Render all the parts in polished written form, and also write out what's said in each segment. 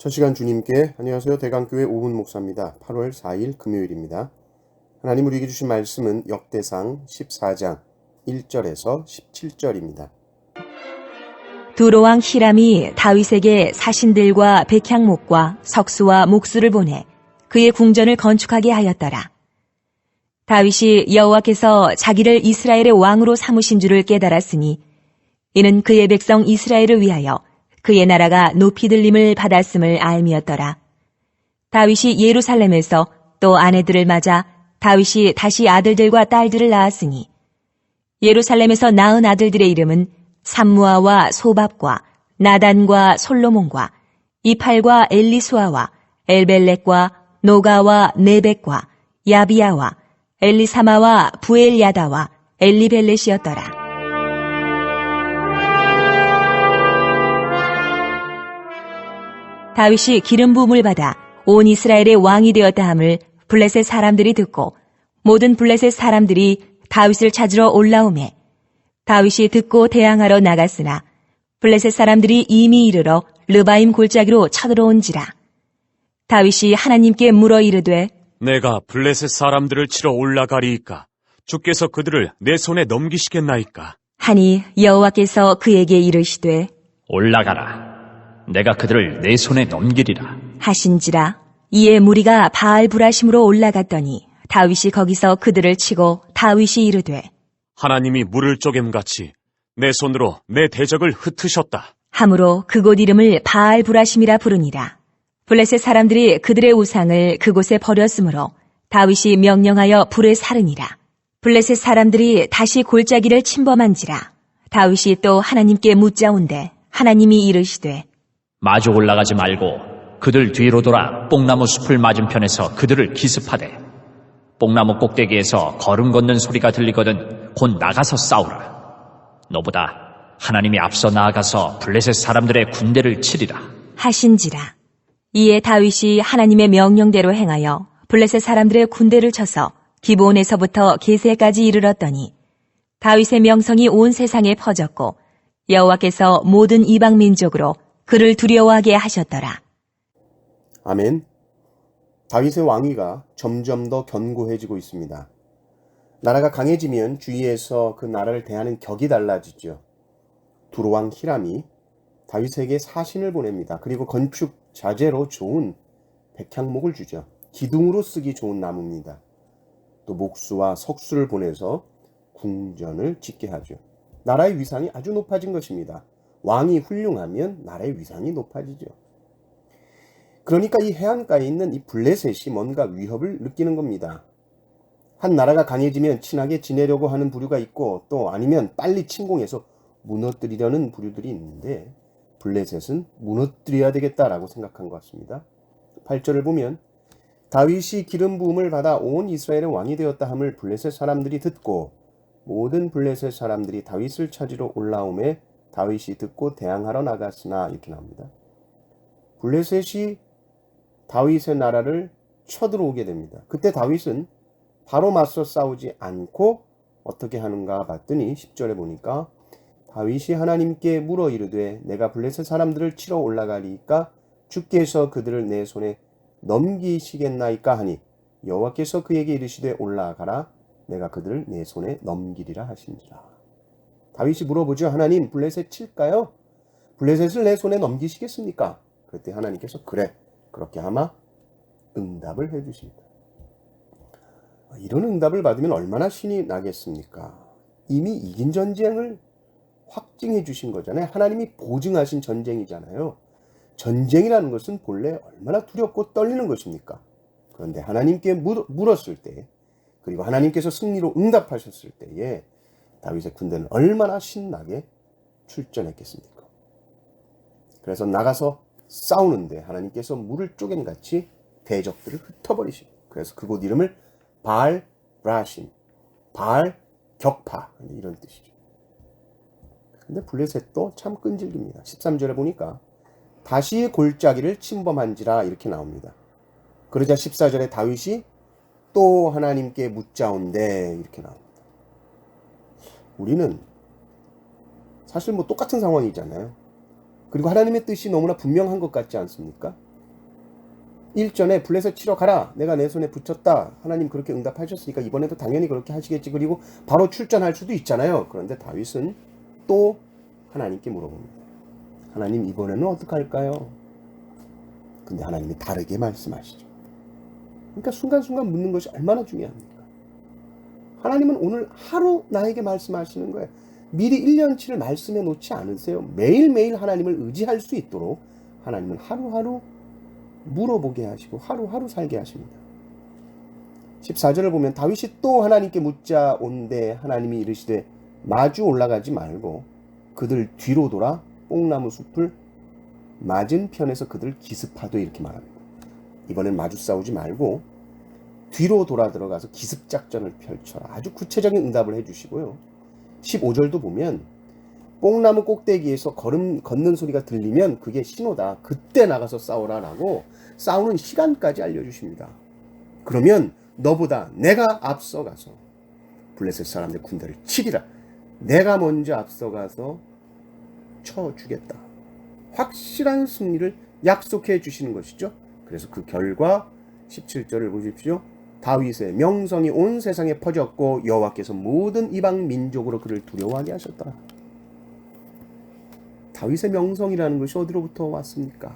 첫 시간 주님께 안녕하세요. 대강교회 오훈 목사입니다. 8월 4일 금요일입니다. 하나님 우리에게 주신 말씀은 역대상 14장 1절에서 17절입니다. 두로왕 히람이 다윗에게 사신들과 백향목과 석수와 목수를 보내 그의 궁전을 건축하게 하였더라. 다윗이 여호와께서 자기를 이스라엘의 왕으로 삼으신 줄을 깨달았으니 이는 그의 백성 이스라엘을 위하여 그의 나라가 높이 들림을 받았음을 알미였더라. 다윗이 예루살렘에서 또 아내들을 맞아 다윗이 다시 아들들과 딸들을 낳았으니 예루살렘에서 낳은 아들들의 이름은 삼무아와 소밥과 나단과 솔로몬과 이팔과 엘리수아와 엘벨렉과 노가와 네벡과 야비야와 엘리사마와 부엘야다와 엘리벨렛이었더라. 다윗이 기름 부음을 받아 온 이스라엘의 왕이 되었다 함을 블레셋 사람들이 듣고 모든 블레셋 사람들이 다윗을 찾으러 올라오매 다윗이 듣고 대항하러 나갔으나 블레셋 사람들이 이미 이르러 르바임 골짜기로 쳐들어온지라. 다윗이 하나님께 물어 이르되 내가 블레셋 사람들을 치러 올라가리이까 주께서 그들을 내 손에 넘기시겠나이까. 하니 여호와께서 그에게 이르시되 올라가라. 내가 그들을 내 손에 넘기리라. 하신지라. 이에 무리가 바알브라심으로 올라갔더니 다윗이 거기서 그들을 치고 다윗이 이르되 하나님이 물을 쪼갬같이 내 손으로 내 대적을 흩으셨다. 함으로 그곳 이름을 바알브라심이라 부르니라. 블레셋 사람들이 그들의 우상을 그곳에 버렸으므로 다윗이 명령하여 불에 사르니라. 블레셋 사람들이 다시 골짜기를 침범한지라. 다윗이 또 하나님께 묻자온대 하나님이 이르시되 마주 올라가지 말고 그들 뒤로 돌아 뽕나무 숲을 맞은편에서 그들을 기습하되 뽕나무 꼭대기에서 걸음 걷는 소리가 들리거든 곧 나가서 싸우라. 너보다 하나님이 앞서 나아가서 블레셋 사람들의 군대를 치리라. 하신지라. 이에 다윗이 하나님의 명령대로 행하여 블레셋 사람들의 군대를 쳐서 기브온에서부터 게세까지 이르렀더니 다윗의 명성이 온 세상에 퍼졌고 여호와께서 모든 이방 민족으로 그를 두려워하게 하셨더라. 아멘. 다윗의 왕위가 점점 더 견고해지고 있습니다. 나라가 강해지면 주위에서 그 나라를 대하는 격이 달라지죠. 두로왕 히람이 다윗에게 사신을 보냅니다. 그리고 건축 자재로 좋은 백향목을 주죠. 기둥으로 쓰기 좋은 나무입니다. 또 목수와 석수를 보내서 궁전을 짓게 하죠. 나라의 위상이 아주 높아진 것입니다. 왕이 훌륭하면 나라의 위상이 높아지죠. 그러니까 이 해안가에 있는 이 블레셋이 뭔가 위협을 느끼는 겁니다. 한 나라가 강해지면 친하게 지내려고 하는 부류가 있고 또 아니면 빨리 침공해서 무너뜨리려는 부류들이 있는데 블레셋은 무너뜨려야 되겠다라고 생각한 것 같습니다. 8절을 보면 다윗이 기름 부음을 받아 온 이스라엘의 왕이 되었다 함을 블레셋 사람들이 듣고 모든 블레셋 사람들이 다윗을 찾으러 올라오매 다윗이 듣고 대항하러 나갔으나 이렇게 나옵니다. 블레셋이 다윗의 나라를 쳐들어오게 됩니다. 그때 다윗은 바로 맞서 싸우지 않고 어떻게 하는가 봤더니 10절에 보니까 다윗이 하나님께 물어 이르되 내가 블레셋 사람들을 치러 올라가리이까 주께서 그들을 내 손에 넘기시겠나이까 하니 여호와께서 그에게 이르시되 올라가라 내가 그들을 내 손에 넘기리라 하신지라. 다윗이 물어보죠. 하나님 블레셋 칠까요? 블레셋을 내 손에 넘기시겠습니까? 그때 하나님께서 그래 그렇게 하마 응답을 해주십니다. 이런 응답을 받으면 얼마나 신이 나겠습니까? 이미 이긴 전쟁을 확증해 주신 거잖아요. 하나님이 보증하신 전쟁이잖아요. 전쟁이라는 것은 본래 얼마나 두렵고 떨리는 것입니까? 그런데 하나님께 물었을 때 그리고 하나님께서 승리로 응답하셨을 때에 다윗의 군대는 얼마나 신나게 출전했겠습니까? 그래서 나가서 싸우는데 하나님께서 물을 쪼갠같이 대적들을 흩어버리시고 그래서 그곳 이름을 바알 브라심, 바알 격파 이런 뜻이죠. 근데 블레셋도 참 끈질깁니다. 13절에 보니까 다시 골짜기를 침범한지라 이렇게 나옵니다. 그러자 14절에 다윗이 또 하나님께 묻자온대 이렇게 나옵니다. 우리는 사실 똑같은 상황이잖아요. 그리고 하나님의 뜻이 너무나 분명한 것 같지 않습니까? 일전에 블레셋 치러 가라. 내가 내 손에 붙였다. 하나님 그렇게 응답하셨으니까 이번에도 당연히 그렇게 하시겠지. 그리고 바로 출전할 수도 있잖아요. 그런데 다윗은 또 하나님께 물어봅니다. 하나님 이번에는 어떡할까요? 근데 하나님이 다르게 말씀하시죠. 그러니까 순간순간 묻는 것이 얼마나 중요합니까? 하나님은 오늘 하루 나에게 말씀하시는 거예요. 미리 1년치를 말씀해 놓지 않으세요. 매일매일 하나님을 의지할 수 있도록 하나님은 하루하루 물어보게 하시고 하루하루 살게 하십니다. 14절을 보면 다윗이 또 하나님께 묻자 온데 하나님이 이르시되 마주 올라가지 말고 그들 뒤로 돌아 뽕나무 숲을 맞은편에서 그들을 기습하되 이렇게 말합니다. 이번엔 마주 싸우지 말고 뒤로 돌아 들어가서 기습작전을 펼쳐라. 아주 구체적인 응답을 해주시고요. 15절도 보면 뽕나무 꼭대기에서 걷는 소리가 들리면 그게 신호다. 그때 나가서 싸우라 라고 싸우는 시간까지 알려주십니다. 그러면 너보다 내가 앞서가서 블레셋 사람들 군대를 치리라. 내가 먼저 앞서가서 쳐주겠다. 확실한 승리를 약속해 주시는 것이죠. 그래서 그 결과 17절을 보십시오. 다윗의 명성이 온 세상에 퍼졌고 여호와께서 모든 이방 민족으로 그를 두려워하게 하셨다. 다윗의 명성이라는 것이 어디로부터 왔습니까?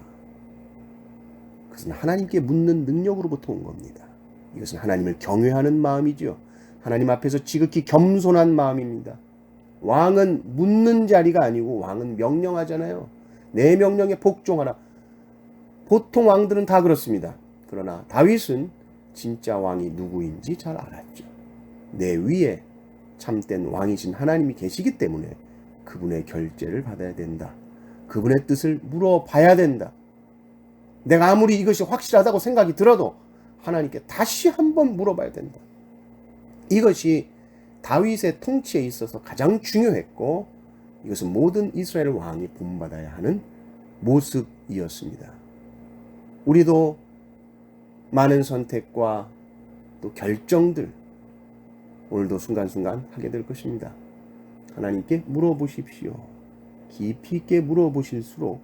그것은 하나님께 묻는 능력으로부터 온 겁니다. 이것은 하나님을 경외하는 마음이지요. 하나님 앞에서 지극히 겸손한 마음입니다. 왕은 묻는 자리가 아니고 왕은 명령하잖아요. 내 명령에 복종하라. 보통 왕들은 다 그렇습니다. 그러나 다윗은 진짜 왕이 누구인지 잘 알았죠. 내 위에 참된 왕이신 하나님이 계시기 때문에 그분의 결재를 받아야 된다. 그분의 뜻을 물어봐야 된다. 내가 아무리 이것이 확실하다고 생각이 들어도 하나님께 다시 한번 물어봐야 된다. 이것이 다윗의 통치에 있어서 가장 중요했고 이것은 모든 이스라엘 왕이 본받아야 하는 모습이었습니다. 우리도 많은 선택과 또 결정들 오늘도 순간순간 하게 될 것입니다. 하나님께 물어보십시오. 깊이 있게 물어보실수록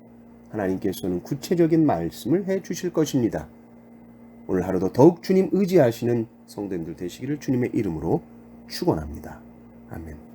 하나님께서는 구체적인 말씀을 해 주실 것입니다. 오늘 하루도 더욱 주님 의지하시는 성도님들 되시기를 주님의 이름으로 축원합니다. 아멘.